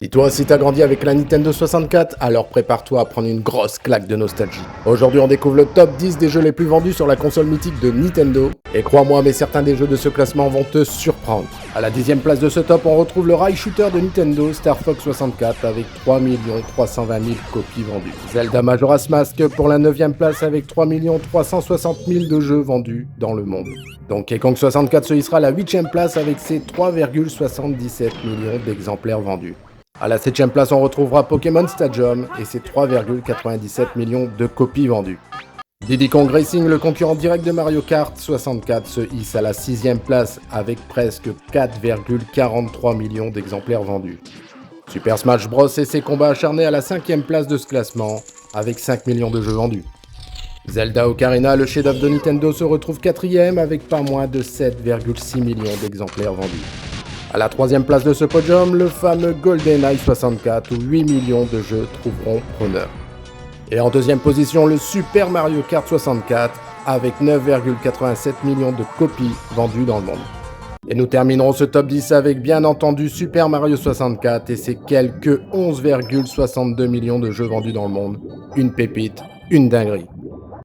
Si toi aussi t'as grandi avec la Nintendo 64, alors prépare-toi à prendre une grosse claque de nostalgie. Aujourd'hui on découvre le top 10 des jeux les plus vendus sur la console mythique de Nintendo. Et crois-moi, mais certains des jeux de ce classement vont te surprendre. À la 10e place de ce top, on retrouve le rail shooter de Nintendo, Star Fox 64, avec 3 320 000 copies vendues. Zelda Majora's Mask pour la 9e place avec 3 360 000 de jeux vendus dans le monde. Donkey Kong 64 se hissera à la 8e place avec ses 3,77 millions d'exemplaires vendus. À la 7e place, on retrouvera Pokémon Stadium et ses 3,97 millions de copies vendues. Diddy Kong Racing, le concurrent direct de Mario Kart 64, se hisse à la 6e place avec presque 4,43 millions d'exemplaires vendus. Super Smash Bros et ses combats acharnés à la 5e place de ce classement avec 5 millions de jeux vendus. Zelda Ocarina, le chef-d'œuvre de Nintendo, se retrouve 4e avec pas moins de 7,6 millions d'exemplaires vendus. À la 3e place de ce podium, le fameux GoldenEye 64 où 8 millions de jeux trouveront preneur. Et en 2e position, le Super Mario Kart 64 avec 9,87 millions de copies vendues dans le monde. Et nous terminerons ce top 10 avec bien entendu Super Mario 64 et ses quelques 11,62 millions de jeux vendus dans le monde. Une pépite, une dinguerie.